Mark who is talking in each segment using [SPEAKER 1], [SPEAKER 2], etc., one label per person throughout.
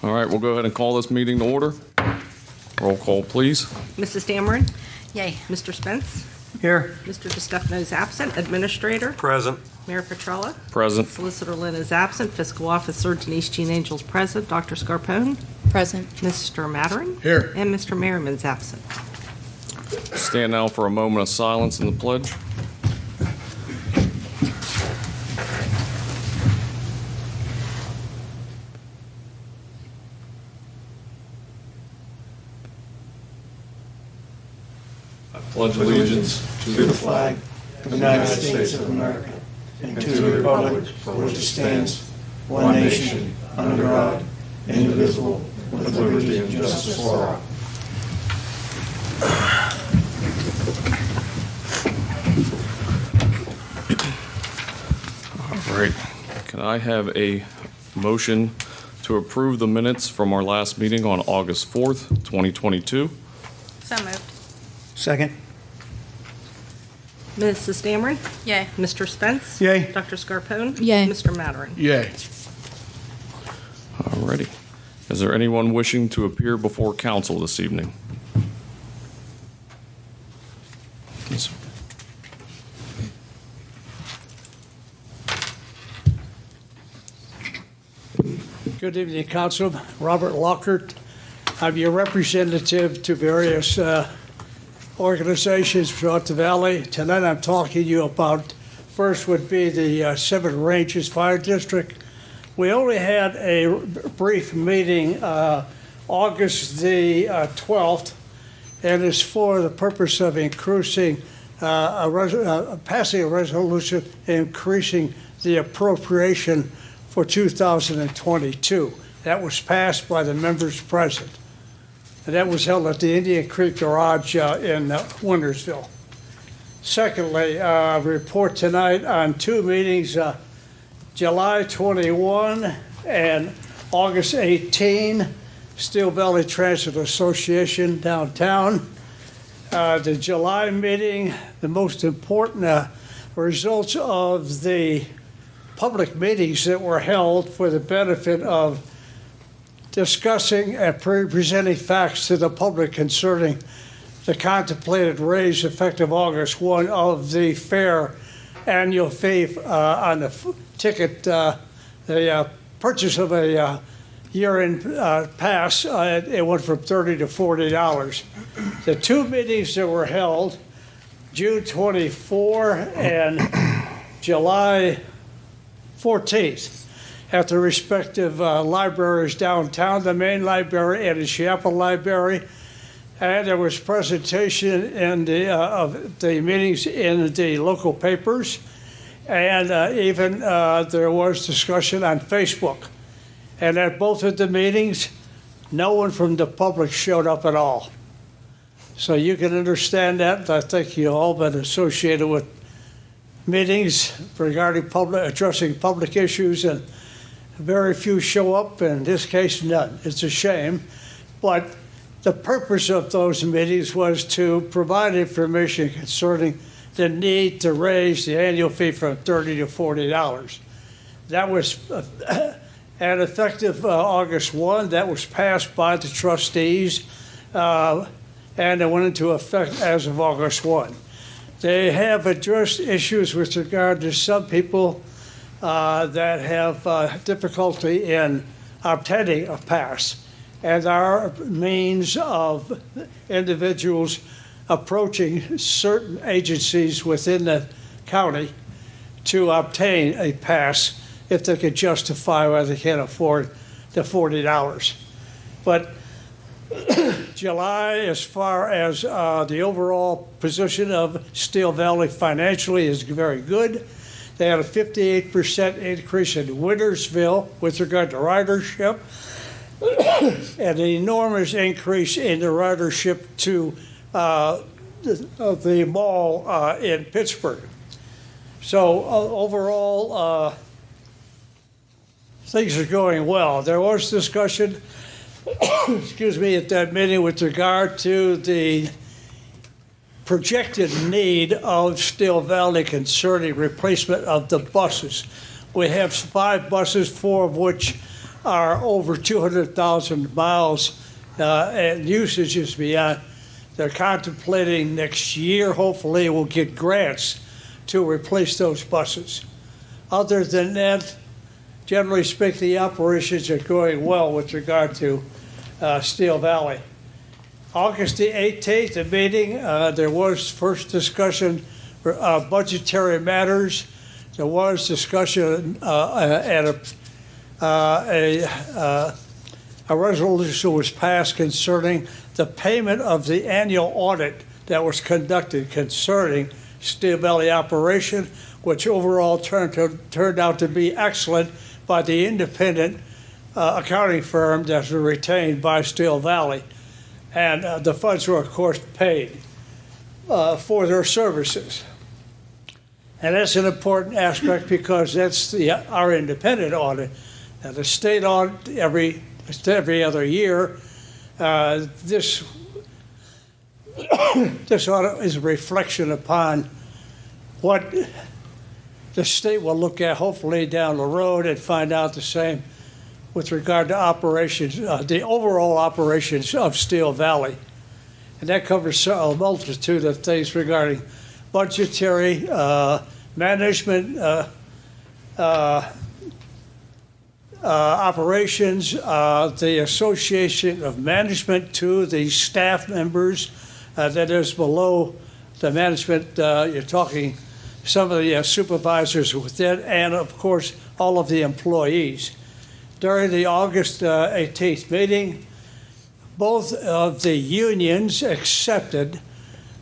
[SPEAKER 1] All right, we'll go ahead and call this meeting to order. Roll call, please.
[SPEAKER 2] Mrs. Dameron?
[SPEAKER 3] Yay.
[SPEAKER 2] Mr. Spence?
[SPEAKER 4] Here.
[SPEAKER 2] Mr. DeStefano is absent. Administrator?
[SPEAKER 4] Present.
[SPEAKER 2] Mayor Petrella?
[SPEAKER 1] Present.
[SPEAKER 2] Solicitor Lynn is absent. Fiscal Officer Denise Jean Angel's present. Dr. Scarpone?
[SPEAKER 3] Present.
[SPEAKER 2] Mr. Mattern?
[SPEAKER 4] Here.
[SPEAKER 2] And Mr. Merriman's absent.
[SPEAKER 1] Stand now for a moment of silence in the pledge. I pledge allegiance
[SPEAKER 5] to the flag of the United States of America and to the republic for which it stands, one nation, under God, indivisible, with liberty and justice for all.
[SPEAKER 1] All right. Can I have a motion to approve the minutes from our last meeting on August 4th, 2022?
[SPEAKER 3] So moved.
[SPEAKER 4] Second.
[SPEAKER 2] Mrs. Dameron?
[SPEAKER 3] Yay.
[SPEAKER 2] Mr. Spence?
[SPEAKER 4] Yay.
[SPEAKER 2] Dr. Scarpone?
[SPEAKER 3] Yay.
[SPEAKER 2] Mr. Mattern?
[SPEAKER 4] Yay.
[SPEAKER 1] All righty. Is there anyone wishing to appear before council this evening? Yes, sir.
[SPEAKER 6] Good evening, Council. Robert Lockhart. I'm your representative to various organizations throughout the valley. Tonight I'm talking to you about, first would be the Seven Ranges Fire District. We only had a brief meeting August the 12th, and it's for the purpose of increasing, passing a resolution increasing the appropriation for 2022. That was passed by the members present. And that was held at the Indian Creek Garage in Wintersville. Secondly, report tonight on two meetings, July 21 and August 18, Steel Valley Transit Association downtown. The July meeting, the most important results of the public meetings that were held for the benefit of discussing and presenting facts to the public concerning the contemplated raise effective August 1 of the fare annual fee on the ticket, the purchase of a year-end pass. It went from $30 to $40. The two meetings that were held, June 24 and July 14th, at the respective libraries downtown, the main library and the Chapel Library. And there was presentation in of the meetings in the local papers. And even there was discussion on Facebook. And at both of the meetings, no one from the public showed up at all. So you can understand that. I think you've all been associated with meetings regarding addressing public issues, and very few show up. In this case, none. It's a shame. But the purpose of those meetings was to provide information concerning the need to raise the annual fee from $30 to $40. That was and effective August 1. That was passed by the trustees, and it went into effect as of August 1. They have addressed issues with regard to some people that have difficulty in obtaining a pass. And there are means of individuals approaching certain agencies within the county to obtain a pass if they could justify why they can't afford the $40. But July, as far as the overall position of Steel Valley financially, is very good. They had a 58% increase in Wintersville with regard to ridership, and an enormous increase in the ridership to the mall in Pittsburgh. So overall, things are going well. There was discussion excuse me, at that meeting with regard to the projected need of Steel Valley concerning replacement of the buses. We have 5 buses, 4 of which are over 200,000 miles, and usage is beyond. They're contemplating next year, hopefully, we'll get grants to replace those buses. Other than that, generally speaking, the operations are going well with regard to Steel Valley. August the 18th, the meeting, there was first discussion budgetary matters. There was discussion and a resolution was passed concerning the payment of the annual audit that was conducted concerning Steel Valley operation, which overall turned out to be excellent by the independent accounting firm that was retained by Steel Valley. And the funds were, of course, paid for their services. And that's an important aspect because that's our independent audit. And the state audit every other year. This audit is a reflection upon what the state will look at hopefully down the road and find out the same with regard to operations, the overall operations of Steel Valley. And that covers a multitude of things regarding budgetary, management, operations, the association of management to the staff members that is below the management. You're talking some of the supervisors within, and of course, all of the employees. During the August 18th meeting, both of the unions accepted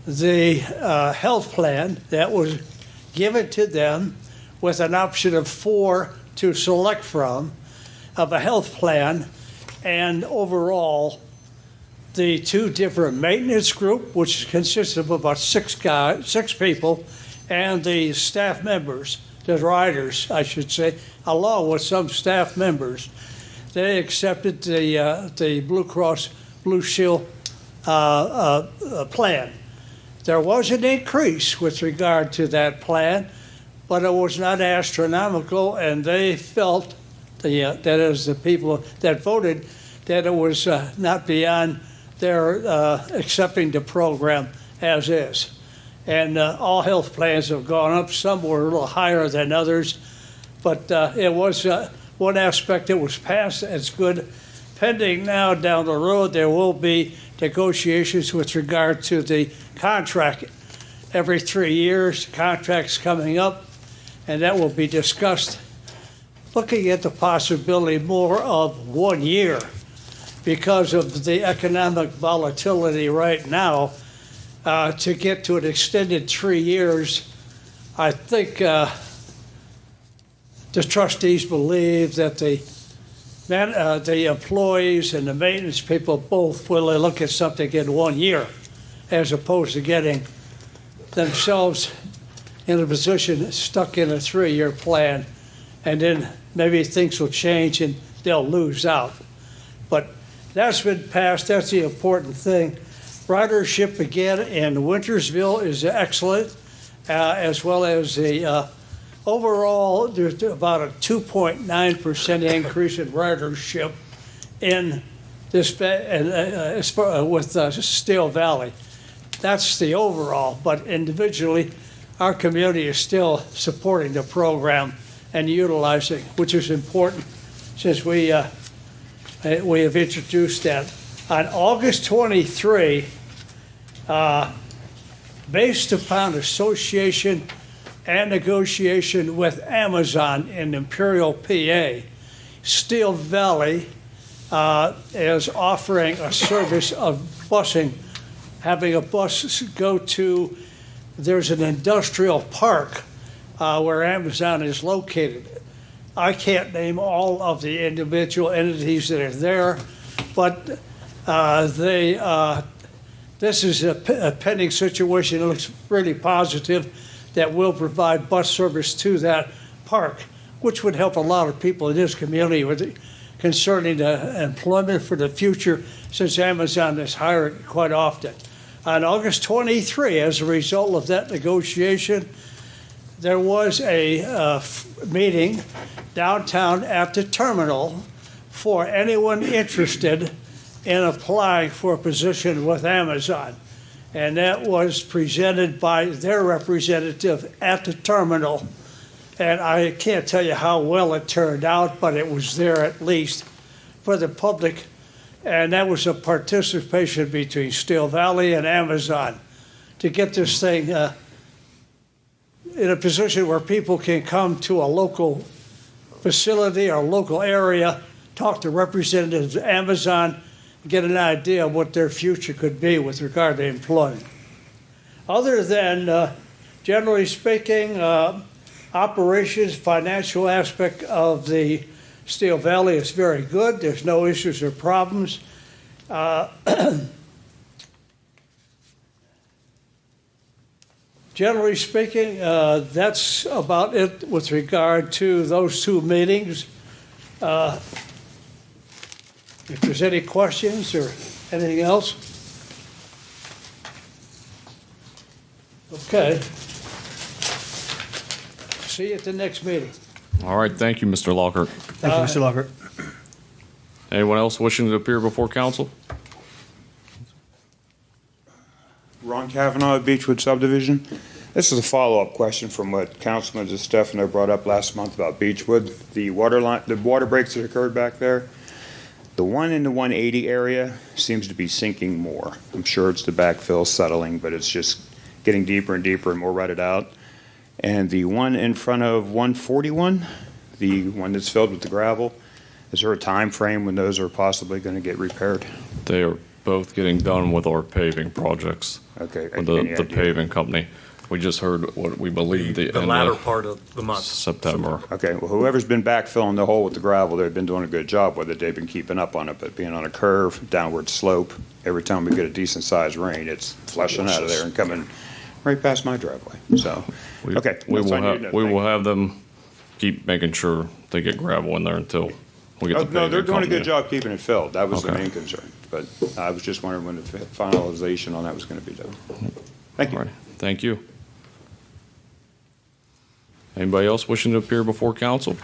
[SPEAKER 6] the health plan that was given to them with an option of 4 to select from of a health plan, and overall the 2 different maintenance group, which consists of about 6 people, and the staff members, the riders, I should say, along with some staff members, they accepted the Blue Cross Blue Shield plan. There was an increase with regard to that plan, but it was not astronomical, and they felt, that is the people that voted, that it was not beyond their accepting the program as is. And all health plans have gone up. Some were a little higher than others, but it was one aspect that was passed as good. Pending now down the road, there will be negotiations with regard to the contract. Every 3 years, contracts coming up, and that will be discussed. Looking at the possibility more of 1 year because of the economic volatility right now. To get to an extended 3 years, I think the trustees believe that the employees and the maintenance people both will look at something in 1 year, as opposed to getting themselves in a position stuck in a 3-year plan, and then maybe things will change and they'll lose out. But that's been passed. That's the important thing. Ridership again in Wintersville is excellent, as well as the overall, there's about a 2.9% increase in ridership in this with Steel Valley. That's the overall, but individually, our community is still supporting the program and utilizing, which is important since we have introduced that. On August 23, based upon association and negotiation with Amazon in Imperial, PA, Steel Valley is offering a service of busing, having a bus go to, there's an industrial park where Amazon is located. I can't name all of the individual entities that are there, but this is a pending situation. It looks really positive that will provide bus service to that park, which would help a lot of people in this community concerning the employment for the future, since Amazon is hired quite often. On August 23, as a result of that negotiation, there was a meeting downtown at the terminal for anyone interested in applying for a position with Amazon. And that was presented by their representative at the terminal. And I can't tell you how well it turned out, but it was there at least for the public. And that was a participation between Steel Valley and Amazon to get this thing in a position where people can come to a local facility or local area, talk to representatives of Amazon, get an idea of what their future could be with regard to employment. Other than, generally speaking, operations, financial aspect of the Steel Valley is very good. There's no issues or problems. Generally speaking, that's about it with regard to those two meetings. If there's any questions or anything else? Okay. See you at the next meeting.
[SPEAKER 1] All right, thank you, Mr. Lockhart.
[SPEAKER 5] Thank you, Mr. Lockhart.
[SPEAKER 1] Anyone else wishing to appear before council?
[SPEAKER 3] Ron Kavanaugh, Beechwood Subdivision. This is a follow-up question from what Councilman DeStefano brought up last month about Beechwood. The water breaks that occurred back there. The one in the 180 area seems to be sinking more. I'm sure it's the backfill settling, but it's just getting deeper and deeper and more rutted out. And the one in front of 141, the one that's filled with the gravel, is there a time frame when those are possibly going to get repaired?
[SPEAKER 1] They are both getting done with our paving projects.
[SPEAKER 3] Okay.
[SPEAKER 1] With
[SPEAKER 3] any
[SPEAKER 1] the
[SPEAKER 3] idea?
[SPEAKER 1] paving company. We just heard what we believe the
[SPEAKER 4] The
[SPEAKER 1] end
[SPEAKER 4] latter
[SPEAKER 1] of
[SPEAKER 4] part of the month.
[SPEAKER 1] September.
[SPEAKER 3] Okay, well, whoever's been backfilling the hole with the gravel, they've been doing a good job with it. They've been keeping up on it, but being on a curve, downward slope, every time we get a decent-sized rain, it's flushing out of there and coming right past my driveway, so,
[SPEAKER 1] We-
[SPEAKER 3] okay.
[SPEAKER 1] We
[SPEAKER 3] that's
[SPEAKER 1] will
[SPEAKER 3] all I need
[SPEAKER 1] have,
[SPEAKER 3] to know.
[SPEAKER 1] we
[SPEAKER 3] Thank
[SPEAKER 1] will
[SPEAKER 3] you.
[SPEAKER 1] have them keep making sure they get gravel in there until we get the
[SPEAKER 3] Oh,
[SPEAKER 1] paving
[SPEAKER 3] no, they're doing a
[SPEAKER 1] company.
[SPEAKER 3] good job keeping it filled. That was the
[SPEAKER 1] Okay.
[SPEAKER 3] main concern, but I was just wondering when the finalization on that was gonna be done. Thank
[SPEAKER 1] All
[SPEAKER 3] you.
[SPEAKER 1] right, thank you. Anybody else wishing to appear before council?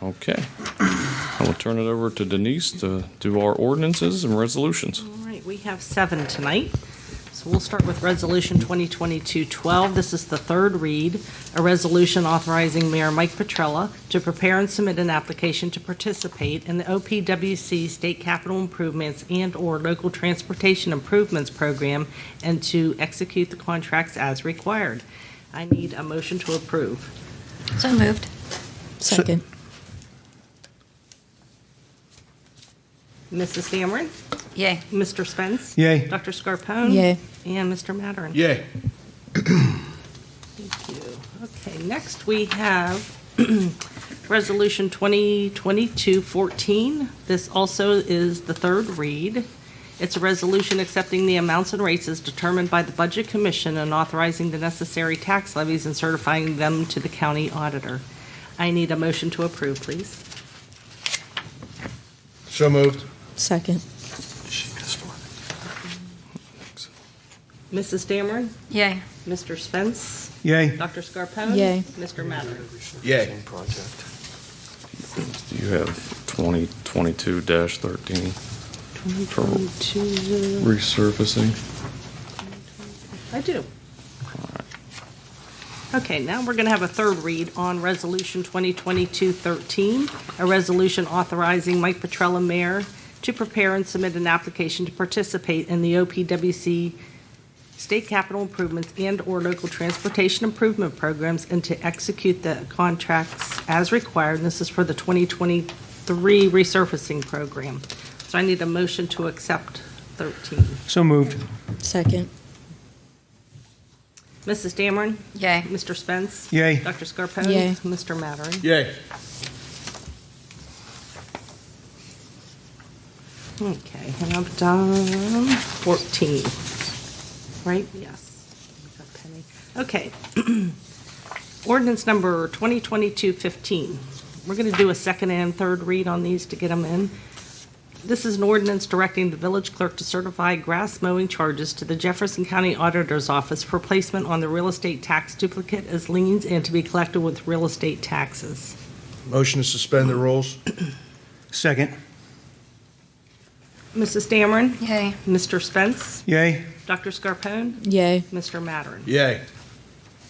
[SPEAKER 1] Okay. I will turn it over to Denise to do our ordinances and resolutions.
[SPEAKER 2] All right, we have 7 tonight. So we'll start with Resolution 2022-12. This is the third read, a resolution authorizing Mayor Mike Petrella to prepare and submit an application to participate in the OPWC State Capital Improvements and/or Local Transportation Improvements Program and to execute the contracts as required. I need a motion to approve.
[SPEAKER 7] So moved. Second.
[SPEAKER 2] Mrs. Dameron?
[SPEAKER 7] Yay.
[SPEAKER 2] Mr. Spence?
[SPEAKER 5] Yay.
[SPEAKER 2] Dr. Scarpone?
[SPEAKER 7] Yay.
[SPEAKER 2] And Mr. Mattern?
[SPEAKER 5] Yay.
[SPEAKER 2] Thank you. Okay, next we have Resolution 2022-14. This also is the third read. It's a resolution accepting the amounts and rates as determined by the Budget Commission and authorizing the necessary tax levies and certifying them to the county auditor. I need a motion to approve, please.
[SPEAKER 5] So moved.
[SPEAKER 7] Second.
[SPEAKER 2] Mrs. Dameron?
[SPEAKER 7] Yay.
[SPEAKER 2] Mr. Spence?
[SPEAKER 5] Yay.
[SPEAKER 2] Dr. Scarpone?
[SPEAKER 7] Yay.
[SPEAKER 2] Mr. Mattern?
[SPEAKER 5] Yay.
[SPEAKER 1] You have 2022-13 for
[SPEAKER 2] 2022.
[SPEAKER 1] resurfacing.
[SPEAKER 2] I do. Okay, now we're going to have a third read on Resolution 2022-13, a resolution authorizing Mike Petrella, Mayor, to prepare and submit an application to participate in the OPWC State Capital Improvements and/or Local Transportation Improvement Programs and to execute the contracts as required. And this is for the 2023 resurfacing program. So I need a motion to accept 13.
[SPEAKER 5] So moved.
[SPEAKER 7] Second.
[SPEAKER 2] Mrs. Dameron?
[SPEAKER 7] Yay.
[SPEAKER 2] Mr. Spence?
[SPEAKER 5] Yay.
[SPEAKER 2] Dr. Scarpone?
[SPEAKER 7] Yay.
[SPEAKER 2] Mr. Mattern?
[SPEAKER 5] Yay.
[SPEAKER 2] Okay, and I've done 14. Right? Yes. Okay. Ordinance number 2022-15. We're going to do a second and third read on these to get them in. This is an ordinance directing the village clerk to certify grass mowing charges to the Jefferson County Auditor's Office for placement on the real estate tax duplicate as liens and to be collected with real estate taxes.
[SPEAKER 4] Motion to suspend the rules?
[SPEAKER 5] Second.
[SPEAKER 2] Mrs. Dameron?
[SPEAKER 7] Yay.
[SPEAKER 2] Mr. Spence?
[SPEAKER 5] Yay.
[SPEAKER 2] Dr. Scarpone?
[SPEAKER 7] Yay.
[SPEAKER 2] Mr. Mattern?
[SPEAKER 4] Yay.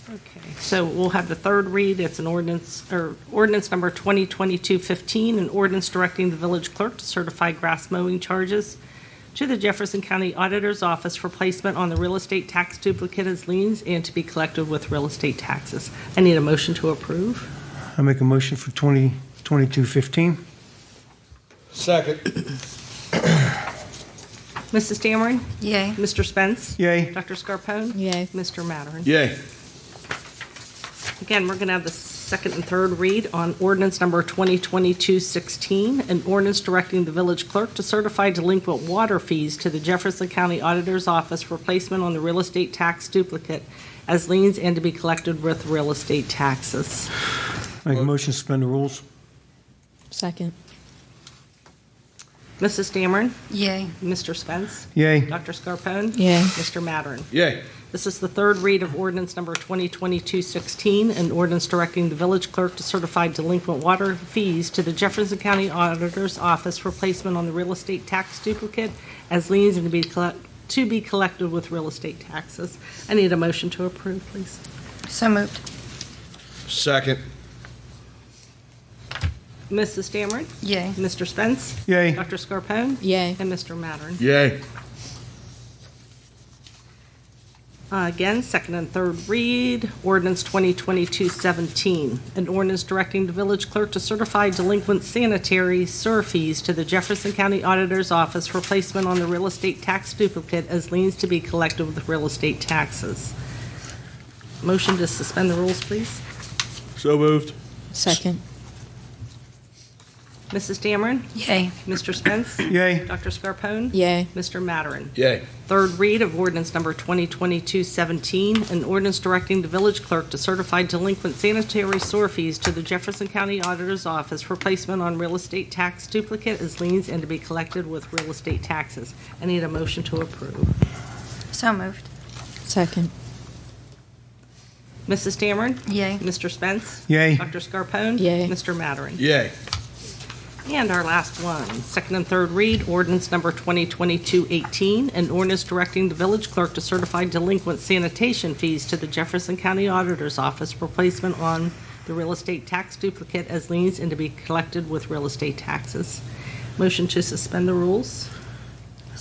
[SPEAKER 2] Okay, so we'll have the third read. It's an ordinance, or ordinance number 2022-15, an ordinance directing the village clerk to certify grass mowing charges to the Jefferson County Auditor's Office for placement on the real estate tax duplicate as liens and to be collected with real estate taxes. I need a motion to approve.
[SPEAKER 5] I make a motion for 2022-15.
[SPEAKER 4] Second.
[SPEAKER 2] Mrs. Dameron?
[SPEAKER 7] Yay.
[SPEAKER 2] Mr. Spence?
[SPEAKER 5] Yay.
[SPEAKER 2] Dr. Scarpone?
[SPEAKER 7] Yay.
[SPEAKER 2] Mr. Mattern?
[SPEAKER 4] Yay.
[SPEAKER 2] Again, we're going to have the second and third read on ordinance number 2022-16, an ordinance directing the village clerk to certify delinquent water fees to the Jefferson County Auditor's Office for placement on the real estate tax duplicate as liens and to be collected with real estate taxes.
[SPEAKER 5] Make a motion to suspend the rules.
[SPEAKER 7] Second.
[SPEAKER 2] Mrs. Dameron?
[SPEAKER 7] Yay.
[SPEAKER 2] Mr. Spence?
[SPEAKER 5] Yay.
[SPEAKER 2] Dr. Scarpone?
[SPEAKER 7] Yay.
[SPEAKER 2] Mr. Mattern?
[SPEAKER 4] Yay.
[SPEAKER 2] This is the third read of ordinance number 2022-16, an ordinance directing the village clerk to certify delinquent water fees to the Jefferson County Auditor's Office for placement on the real estate tax duplicate as liens and to be collected with real estate taxes. I need a motion to approve, please.
[SPEAKER 7] So moved.
[SPEAKER 4] Second.
[SPEAKER 2] Mrs. Dameron?
[SPEAKER 7] Yay.
[SPEAKER 2] Mr. Spence?
[SPEAKER 5] Yay.
[SPEAKER 2] Dr. Scarpone?
[SPEAKER 7] Yay.
[SPEAKER 2] And Mr. Mattern?
[SPEAKER 4] Yay.
[SPEAKER 2] Again, second and third read, ordinance 2022-17, an ordinance directing the village clerk to certify delinquent sanitary sewer fees to the Jefferson County Auditor's Office for placement on the real estate tax duplicate as liens to be collected with real estate taxes. Motion to suspend the rules, please.
[SPEAKER 4] So moved.
[SPEAKER 7] Second.
[SPEAKER 2] Mrs. Dameron?
[SPEAKER 7] Yay.
[SPEAKER 2] Mr. Spence?
[SPEAKER 5] Yay.
[SPEAKER 2] Dr. Scarpone?
[SPEAKER 7] Yay.
[SPEAKER 2] Mr. Mattern?
[SPEAKER 4] Yay.
[SPEAKER 2] Third read of ordinance number 2022-17, an ordinance directing the village clerk to certify delinquent sanitary sewer fees to the Jefferson County Auditor's Office for placement on real estate tax duplicate as liens and to be collected with real estate taxes. I need a motion to approve.
[SPEAKER 7] So moved. Second.
[SPEAKER 2] Mrs. Dameron?
[SPEAKER 7] Yay.
[SPEAKER 2] Mr. Spence?
[SPEAKER 5] Yay.
[SPEAKER 2] Dr. Scarpone?
[SPEAKER 7] Yay.
[SPEAKER 2] Mr. Mattern?
[SPEAKER 4] Yay.
[SPEAKER 2] And our last one, second and third read, ordinance number 2022-18, an ordinance directing the village clerk to certify delinquent sanitation fees to the Jefferson County Auditor's Office for placement on the real estate tax duplicate as liens and to be collected with real estate taxes. Motion to suspend the rules.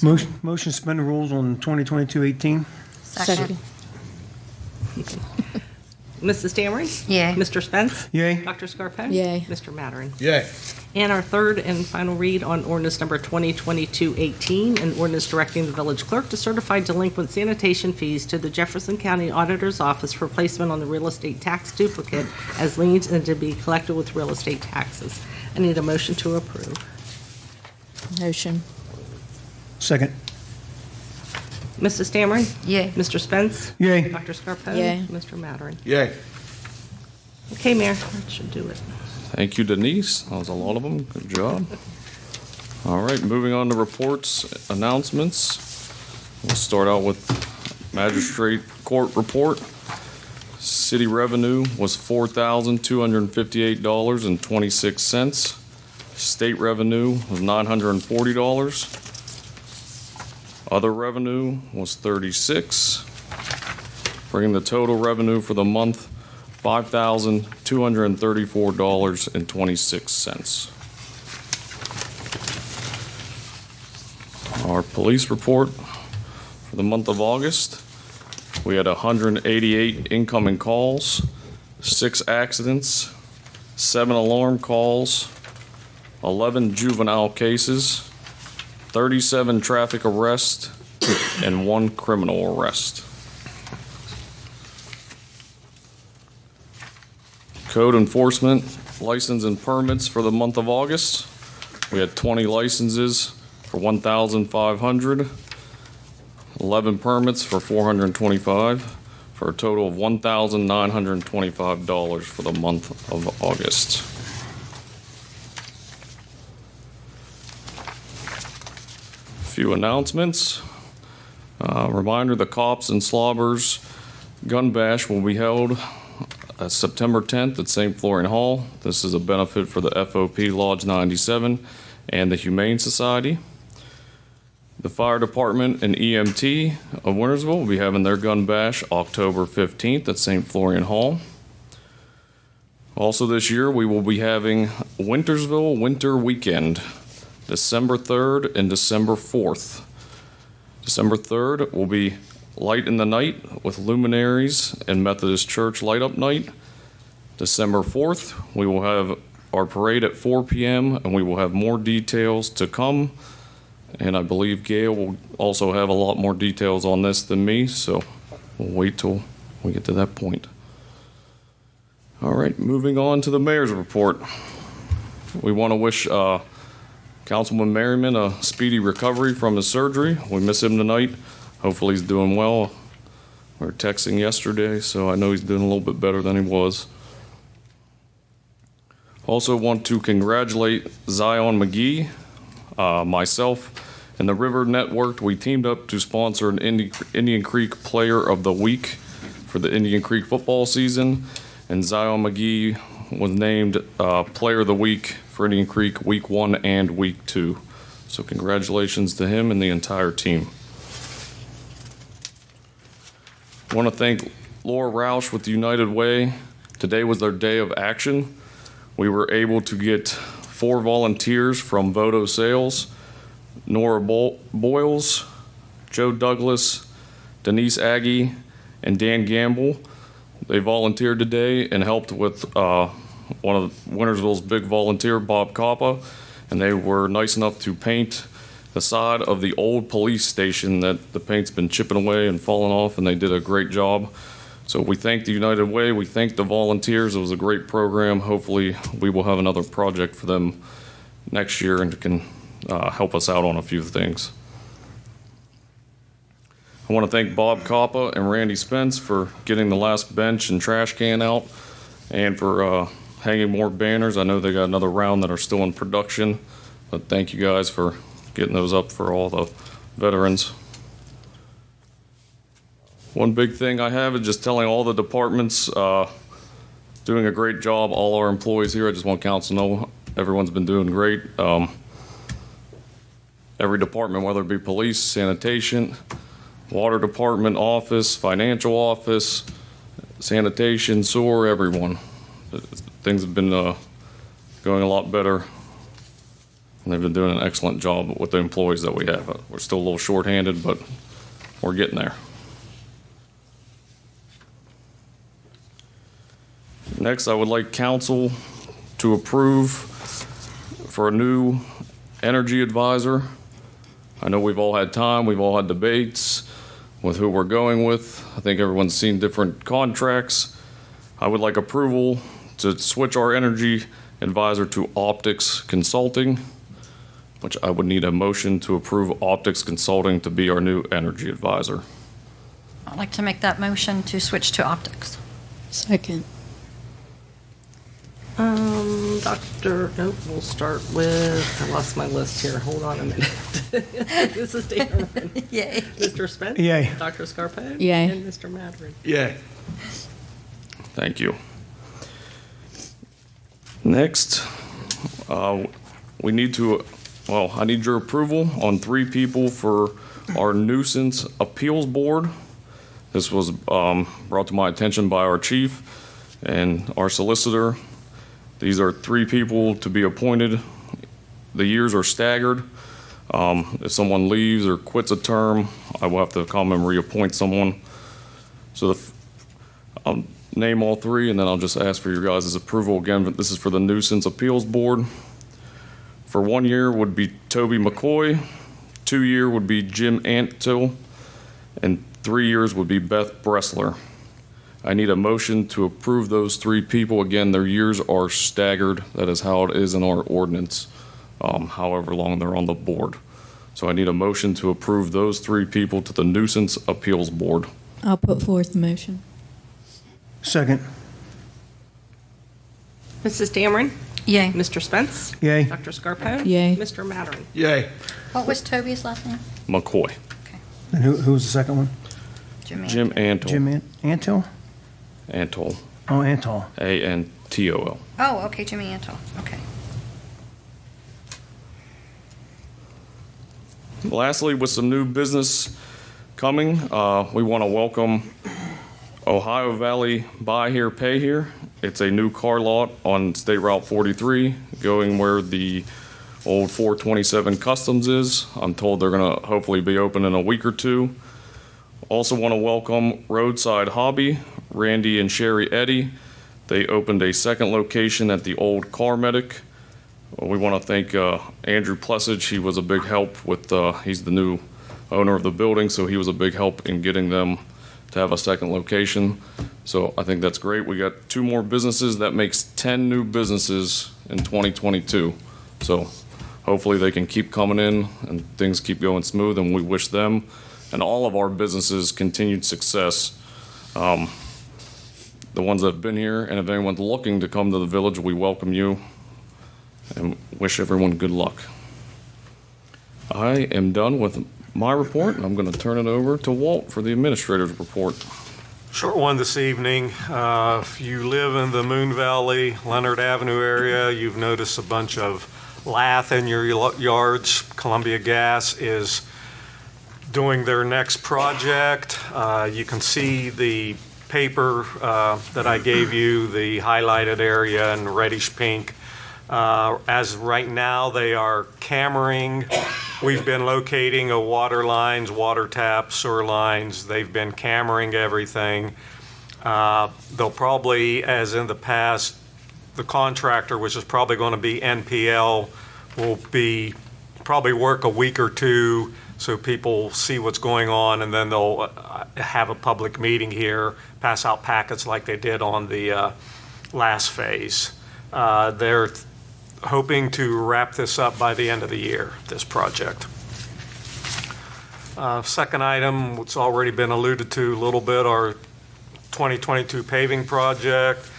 [SPEAKER 5] Motion to suspend the rules on 2022-18.
[SPEAKER 7] Second.
[SPEAKER 2] Mrs. Dameron?
[SPEAKER 7] Yay.
[SPEAKER 2] Mr. Spence?
[SPEAKER 5] Yay.
[SPEAKER 2] Dr. Scarpone?
[SPEAKER 7] Yay.
[SPEAKER 2] Mr. Mattern?
[SPEAKER 4] Yay.
[SPEAKER 2] And our third and final read on ordinance number 2022-18, an ordinance directing the village clerk to certify delinquent sanitation fees to the Jefferson County Auditor's Office for placement on the real estate tax duplicate as liens and to be collected with real estate taxes. I need a motion to approve.
[SPEAKER 7] Motion.
[SPEAKER 5] Second.
[SPEAKER 2] Mrs. Dameron?
[SPEAKER 7] Yay.
[SPEAKER 2] Mr. Spence?
[SPEAKER 5] Yay.
[SPEAKER 2] Dr. Scarpone?
[SPEAKER 7] Yay.
[SPEAKER 2] Mr. Mattern?
[SPEAKER 4] Yay.
[SPEAKER 2] Okay, Mayor, that should do it.
[SPEAKER 1] Thank you, Denise. That was a lot of them. Good job. All right, moving on to reports, announcements. We'll start out with Magistrate Court report. City revenue was $4,258.26. State revenue was $940. Other revenue was $36, bringing the total revenue for the month $5,234.26. Our police report for the month of August, we had 188 incoming calls, 6 accidents, 7 alarm calls, 11 juvenile cases, 37 traffic arrests, and 1 criminal arrest. Code enforcement, license and permits for the month of August. We had 20 licenses for $1,500, 11 permits for $425, for a total of $1,925 for the month of August. Few announcements. Reminder, the Cops and Slobbers Gun Bash will be held September 10th at St. Florian Hall. This is a benefit for the FOP Lodge 97 and the Humane Society. The fire department and EMT of Wintersville will be having their gun bash October 15th at St. Florian Hall. Also this year, we will be having Wintersville Winter Weekend, December 3rd and December 4th. December 3rd will be Light in the Night with luminaries and Methodist Church Light Up Night. December 4th, we will have our parade at 4 p.m. and we will have more details to come. And I believe Gail will also have a lot more details on this than me, so we'll wait till we get to that point. All right, moving on to the mayor's report. We want to wish Councilman Merriman a speedy recovery from his surgery. We miss him tonight. Hopefully he's doing well. We were texting yesterday, so I know he's doing a little bit better than he was. Also want to congratulate Zion McGee, myself, and the River Network. We teamed up to sponsor an Indian Creek Player of the Week for the Indian Creek football season, and Zion McGee was named Player of the Week for Indian Creek Week 1 and Week 2. So congratulations to him and the entire team. I want to thank Laura Roush with the United Way. Today was their day of action. We were able to get 4 volunteers from Voto Sales: Nora Boyles, Joe Douglas, Denise Aggie, and Dan Gamble. They volunteered today and helped with one of Wintersville's big volunteer, Bob Coppa, and they were nice enough to paint the side of the old police station that the paint's been chipping away and falling off, and they did a great job. So we thank the United Way, we thank the volunteers. It was a great program. Hopefully we will have another project for them next year and can help us out on a few things. I want to thank Bob Coppa and Randy Spence for getting the last bench and trash can out and for hanging more banners. I know they got another round that are still in production, but thank you guys for getting those up for all the veterans. One big thing I have is just telling all the departments doing a great job, all our employees here. I just want council to know everyone's been doing great. Every department, whether it be police, sanitation, water department, office, financial office, sanitation, sewer, everyone. Things have been going a lot better, and they've been doing an excellent job with the employees that we have. We're still a little short-handed, but we're getting there. Next, I would like council to approve for a new energy advisor. I know we've all had time, we've all had debates with who we're going with. I think everyone's seen different contracts. I would like approval to switch our energy advisor to Optics Consulting, which I would need a motion to approve Optics Consulting to be our new energy advisor.
[SPEAKER 8] I'd like to make that motion to switch to Optics.
[SPEAKER 7] Second.
[SPEAKER 2] Nope, we'll start with, I lost my list here. Hold on a minute. This is Dana.
[SPEAKER 8] Yay.
[SPEAKER 2] Mr. Spence?
[SPEAKER 5] Yay.
[SPEAKER 2] Dr. Scarpelli?
[SPEAKER 7] Yay.
[SPEAKER 2] And Mr. Madron?
[SPEAKER 4] Yay.
[SPEAKER 1] Thank you. Next, we need to, I need your approval on 3 people for our nuisance appeals board. This was brought to my attention by our chief and our solicitor. These are 3 people to be appointed. The years are staggered. If someone leaves or quits a term, I will have to come and reappoint someone. So I'll name all 3, and then I'll just ask for your guys' approval again. But this is for the nuisance appeals board. For 1 year would be Toby McCoy, 2 year would be Jim Antill, and 3 years would be Beth Bressler. I need a motion to approve those 3 people. Again, their years are staggered. That is how it is in our ordinance, however long they're on the board. So I need a motion to approve those 3 people to the nuisance appeals board.
[SPEAKER 7] I'll put forth the motion.
[SPEAKER 5] Second.
[SPEAKER 2] Mrs. Dameron?
[SPEAKER 8] Yay.
[SPEAKER 2] Mr. Spence?
[SPEAKER 5] Yay.
[SPEAKER 2] Dr. Scarpelli?
[SPEAKER 7] Yay.
[SPEAKER 2] Mr. Madron?
[SPEAKER 4] Yay.
[SPEAKER 8] What was Toby's last name?
[SPEAKER 1] McCoy.
[SPEAKER 5] And who was the second one?
[SPEAKER 1] Jim Antill.
[SPEAKER 5] Jim Antill?
[SPEAKER 1] Antill.
[SPEAKER 5] Oh, Antal.
[SPEAKER 1] Antol.
[SPEAKER 8] Oh, okay, Jimmy Antle, okay.
[SPEAKER 1] Lastly, with some new business coming, we want to welcome Ohio Valley Buy Here, Pay Here. It's a new car lot on State Route 43, going where the old 427 Customs is. I'm told they're going to hopefully be open in a week or two. Also want to welcome Roadside Hobby, Randy and Sherry Eddy. They opened a second location at the old Car Medic. We want to thank Andrew Plessage. He was a big help with, he's the new owner of the building, so he was a big help in getting them to have a second location. So I think that's great. We got 2 more businesses. That makes 10 new businesses in 2022. So hopefully they can keep coming in and things keep going smooth, and we wish them and all of our businesses continued success. The ones that have been here, and if anyone's looking to come to the village, we welcome you and wish everyone good luck. I am done with my report, and I'm going to turn it over to Walt for the administrator's report.
[SPEAKER 9] Short one this evening. If you live in the Moon Valley, Leonard Avenue area, you've noticed a bunch of lath in your yards. Columbia Gas is doing their next project. You can see the paper that I gave you, the highlighted area in reddish pink. As right now, they are cammering. We've been locating water lines, water taps, sewer lines. They've been cammering everything. They'll probably, as in the past, the contractor, which is probably going to be NPL, will be probably work a week or two so people see what's going on, and then they'll have a public meeting here, pass out packets like they did on the last phase. They're hoping to wrap this up by the end of the year, this project. Second item, what's already been alluded to a little bit, our 2022 paving project.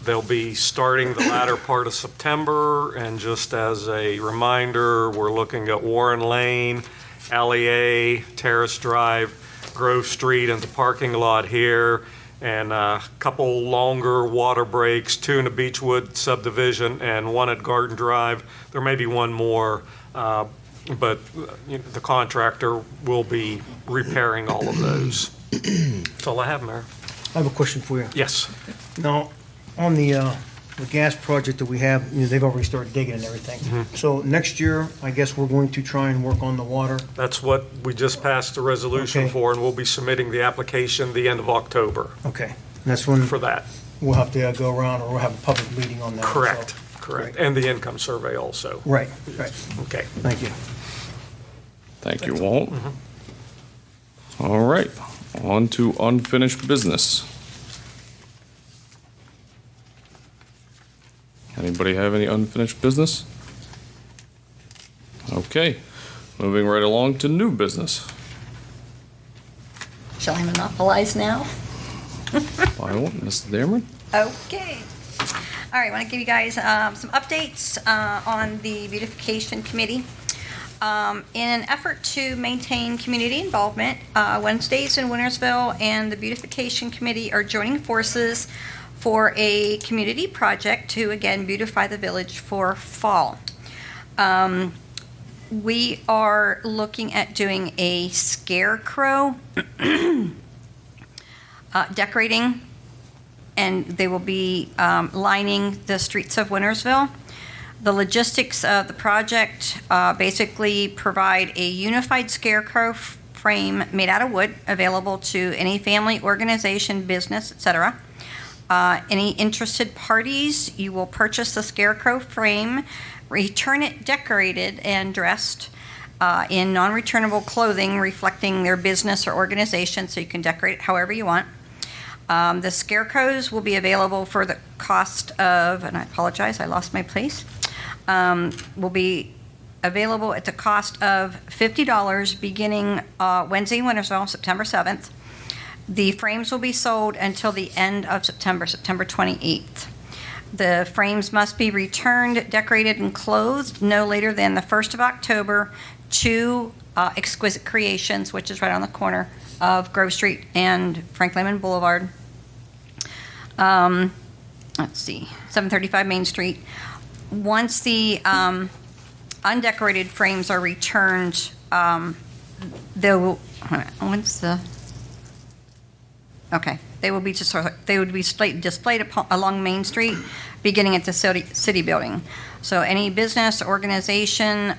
[SPEAKER 9] They'll be starting the latter part of September, and just as a reminder, we're looking at Warren Lane, LEA, Terrace Drive, Grove Street, and the parking lot here, and a couple longer water breaks, 2 in the Beechwood Subdivision and 1 at Garden Drive. There may be one more, but the contractor will be repairing all of those. That's all I have, Mayor.
[SPEAKER 5] I have a question for you.
[SPEAKER 9] Yes.
[SPEAKER 5] Now, on the gas project that we have, they've already started digging and everything. So next year, I guess we're going to try and work on the water.
[SPEAKER 9] That's what we just passed the resolution
[SPEAKER 5] Okay.
[SPEAKER 9] for, and we'll be submitting the application the end of October
[SPEAKER 5] Okay. And that's when
[SPEAKER 9] for that.
[SPEAKER 5] we'll have to go around, or we'll have a public meeting on that.
[SPEAKER 9] Correct,
[SPEAKER 5] so-
[SPEAKER 9] correct.
[SPEAKER 5] Right.
[SPEAKER 9] And the income survey also.
[SPEAKER 5] Right, right.
[SPEAKER 9] Okay.
[SPEAKER 5] Thank you.
[SPEAKER 1] Thank you, Walt. All right, on to unfinished business. Anybody have any unfinished business? Okay, moving right along to new business.
[SPEAKER 8] Shall I monopolize now?
[SPEAKER 1] By what, Ms. Dameron?
[SPEAKER 8] Okay. All right, I want to give you guys some updates on the beautification committee. In an effort to maintain community involvement, Wednesdays in Wintersville and the beautification committee are joining forces for a community project to, again, beautify the village for fall. We are looking at doing a scarecrow decorating, and they will be lining the streets of Wintersville. The logistics of the project basically provide a unified scarecrow frame made out of wood, available to any family, organization, business, etc. Any interested parties, you will purchase the scarecrow frame, return it decorated and dressed in non-returnable clothing reflecting their business or organization, so you can decorate it however you want. The scarecrows will be available for the cost of, and I apologize, I lost my place, will be available at the cost of $50 beginning Wednesday in Wintersville, September 7th. The frames will be sold until the end of September 28th. The frames must be returned, decorated, and clothed no later than the 1st of October to Exquisite Creations, which is right on the corner of Grove Street and Frank Lehman Boulevard. Let's see, 735 Main Street. Once the undecorated frames are returned, they will, they will be displayed along Main Street, beginning at the city building. So any business, organization,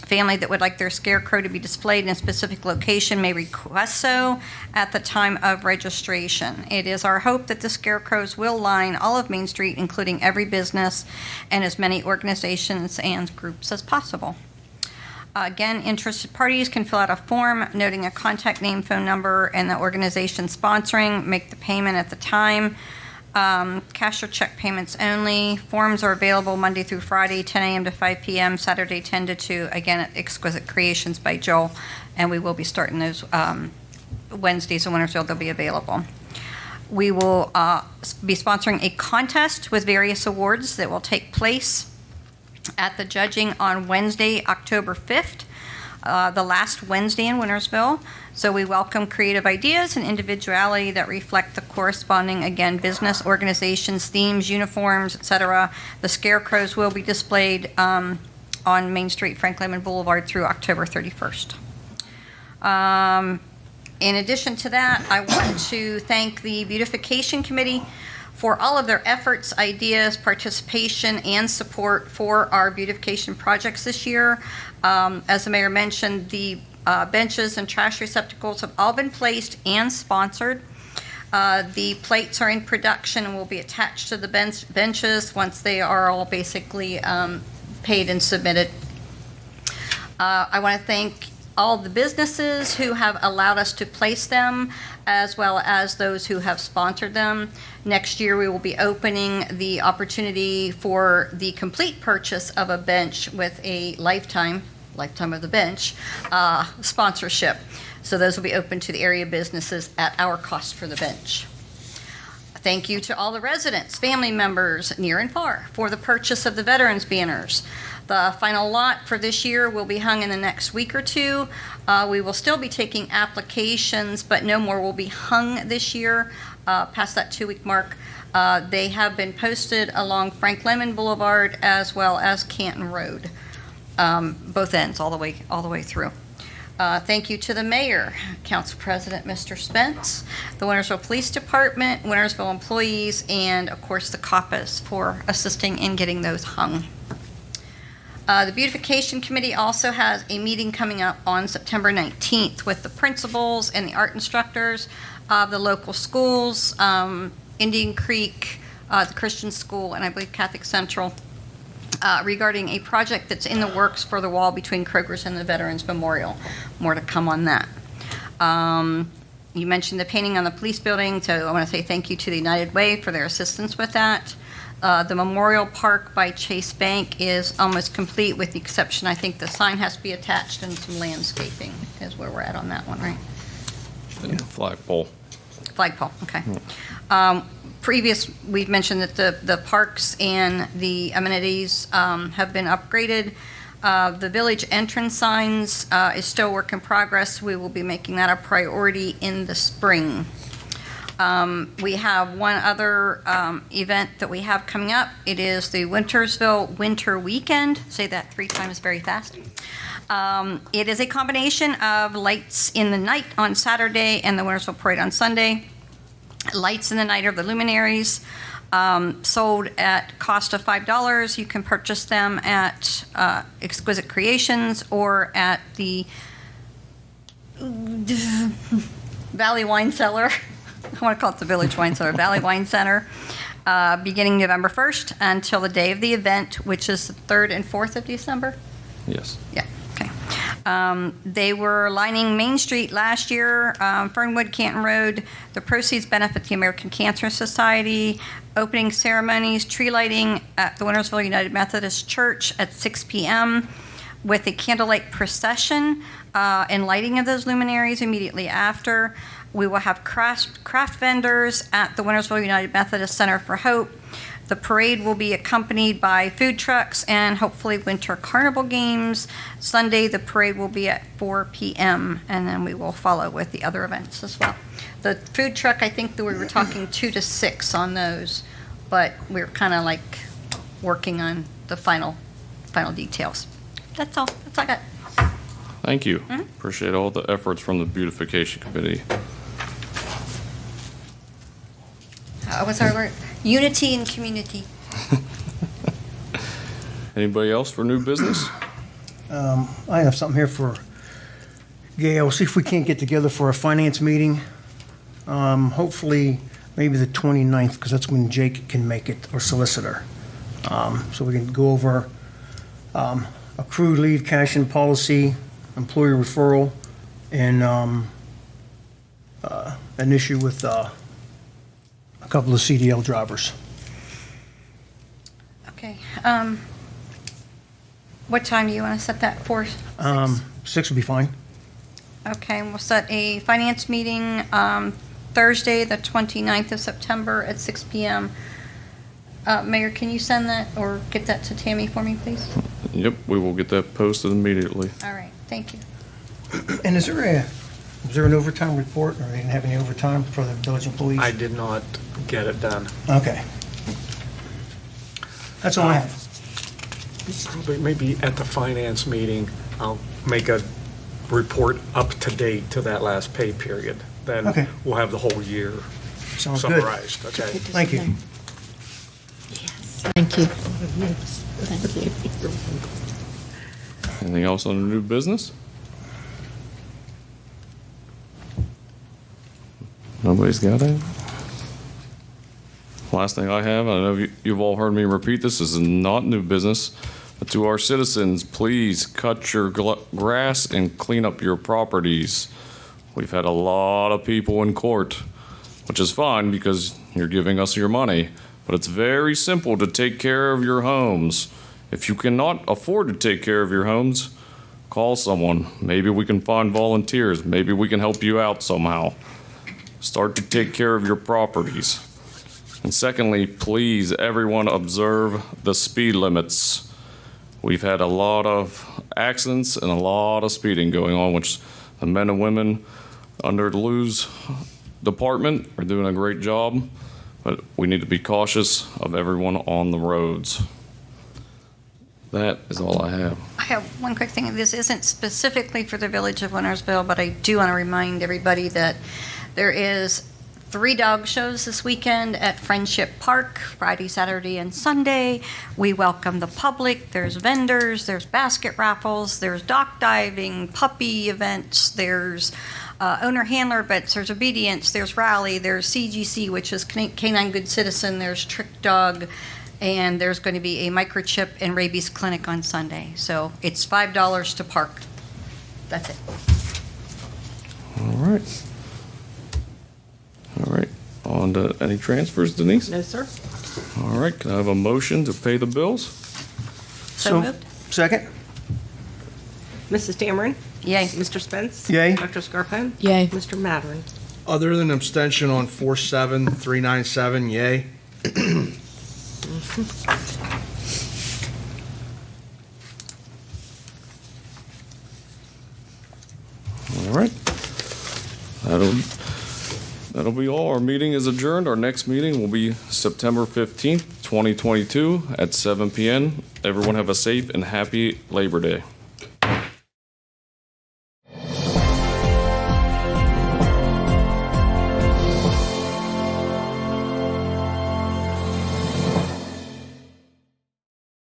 [SPEAKER 8] family that would like their scarecrow to be displayed in a specific location may request so at the time of registration. It is our hope that the scarecrows will line all of Main Street, including every business and as many organizations and groups as possible. Again, interested parties can fill out a form noting a contact name, phone number, and the organization sponsoring. Make the payment at the time. Cash or check payments only. Forms are available Monday through Friday, 10 a.m. to 5 p.m., Saturday 10 to 2, again at Exquisite Creations by Joel, and we will be starting those Wednesdays in Wintersville. They'll be available. We will be sponsoring a contest with various awards that will take place at the judging on Wednesday, October 5th, the last Wednesday in Wintersville. So we welcome creative ideas and individuality that reflect the corresponding, again, business, organizations, themes, uniforms, etc. The scarecrows will be displayed on Main Street, Frank Lemon Boulevard through October 31st. In addition to that, I want to thank the Beautification Committee for all of their efforts, ideas, participation, and support for our beautification projects this year. As the mayor mentioned, the benches and trash receptacles have all been placed and sponsored. The plates are in production and will be attached to the benches once they are all basically paid and submitted. I want to thank all the businesses who have allowed us to place them, as well as those who have sponsored them. Next year, we will be opening the opportunity for the complete purchase of a bench with a lifetime of the bench sponsorship. So those will be open to the area businesses at our cost for the bench. Thank you to all the residents, family members, near and far, for the purchase of the veterans banners. The final lot for this year will be hung in the next week or two. We will still be taking applications, but no more will be hung this year past that 2-week mark. They have been posted along Frank Lemon Boulevard as well as Canton Road, both ends all the way through. Thank you to the mayor, council president, Mr. Spence, the Wintersville Police Department, Wintersville employees, and of course the COPPAs for assisting in getting those hung. The Beautification Committee also has a meeting coming up on September 19th with the principals and the art instructors of the local schools, Indian Creek, the Christian School, and I believe Catholic Central, regarding a project that's in the works for the wall between Kroger's and the Veterans Memorial. More to come on that. You mentioned the painting on the police building, so I want to say thank you to the United Way for their assistance with that. The Memorial Park by Chase Bank is almost complete, with the exception, I think the sign has to be attached and some landscaping is where we're at on that one, right?
[SPEAKER 1] And flagpole.
[SPEAKER 8] Flagpole, okay. We've mentioned that the parks and the amenities have been upgraded. The village entrance signs is still a work in progress. We will be making that a priority in the spring. We have one other event that we have coming up. It is the Wintersville Winter Weekend. Say that 3 times very fast. It is a combination of lights in the night on Saturday and the Wintersville Parade on Sunday. Lights in the night are the luminaries, sold at cost of $5. You can purchase them at Exquisite Creations or at the Valley Wine Cellar. I want to call it the Village Wine Cellar, Valley Wine Center, beginning November 1st until the day of the event, which is the 3rd and 4th of December.
[SPEAKER 1] Yes.
[SPEAKER 8] Yeah, okay. They were lining Main Street last year, Fernwood, Canton Road. The proceeds benefit the American Cancer Society. Opening ceremonies, tree lighting at the Wintersville United Methodist Church at 6 p.m. with a candlelight procession and lighting of those luminaries immediately after. We will have craft vendors at the Wintersville United Methodist Center for Hope. The parade will be accompanied by food trucks and hopefully winter carnival games. Sunday, the parade will be at 4 p.m., and then we will follow with the other events as well. The food truck, I think that we were talking 2 to 6 on those, but we're kind of like working on the final details. That's all. That's all I got.
[SPEAKER 1] Thank you. Appreciate all the efforts from the beautification committee.
[SPEAKER 8] What's our word? Unity and community.
[SPEAKER 1] Anybody else for new business?
[SPEAKER 5] I have something here for Gail. See if we can't get together for a finance meeting. Hopefully, maybe the 29th, because that's when Jake can make it, or solicitor. So we can go over accrued leave, cash in policy, employee referral, and an issue with a couple of CDL drivers.
[SPEAKER 8] Okay. What time do you want to set that for?
[SPEAKER 5] 6 would be fine.
[SPEAKER 8] Okay, and we'll set a finance meeting Thursday, the 29th of September at 6 p.m. Mayor, can you send that or get that to Tammy for me, please?
[SPEAKER 1] Yep, we will get that posted immediately.
[SPEAKER 8] All right, thank you.
[SPEAKER 5] And is there an overtime report, or they didn't have any overtime for the village employees?
[SPEAKER 9] I did not get it done.
[SPEAKER 5] Okay. That's all I have.
[SPEAKER 9] Probably maybe at the finance meeting, I'll make a report up to date to that last pay period. Then
[SPEAKER 5] Okay.
[SPEAKER 9] we'll have the whole year
[SPEAKER 5] Sounds good.
[SPEAKER 9] summarized, okay?
[SPEAKER 5] Thank you.
[SPEAKER 7] Thank you. Thank you.
[SPEAKER 1] Anything else on the new business? Nobody's got it? Last thing I have, I know you've all heard me repeat this is not new business, but to our citizens, please cut your grass and clean up your properties. We've had a lot of people in court, which is fine because you're giving us your money, but it's very simple to take care of your homes. If you cannot afford to take care of your homes, call someone. Maybe we can find volunteers. Maybe we can help you out somehow. Start to take care of your properties. And secondly, please, everyone observe the speed limits. We've had a lot of accidents and a lot of speeding going on, which the men and women under Lou's department are doing a great job, but we need to be cautious of everyone on the roads. That is all I have.
[SPEAKER 8] I have one quick thing. This isn't specifically for the village of Wintersville, but I do want to remind everybody that there is 3 dog shows this weekend at Friendship Park, Friday, Saturday, and Sunday. We welcome the public. There's vendors, there's basket raffles, there's dock diving, puppy events, there's owner-handler events, there's obedience, there's rally, there's CGC, which is Canine Good Citizen, there's Trick Dog, and there's going to be a microchip and rabies clinic on Sunday. So it's $5 to park. That's it.
[SPEAKER 1] All right. All right. On to any transfers, Denise?
[SPEAKER 2] No, sir.
[SPEAKER 1] All right. Can I have a motion to pay the bills?
[SPEAKER 8] So moved.
[SPEAKER 5] Second?
[SPEAKER 2] Mrs. Dameron?
[SPEAKER 8] Yay.
[SPEAKER 2] Mr. Spence?
[SPEAKER 5] Yay.
[SPEAKER 2] Dr. Scarpone?
[SPEAKER 7] Yay.
[SPEAKER 2] Mr. Mattern?
[SPEAKER 4] Other than abstention on 47397, yay.
[SPEAKER 1] All right. That'll be all. Our meeting is adjourned. Our next meeting will be September 15th, 2022 at 7 p.m. Everyone have a safe and happy Labor Day.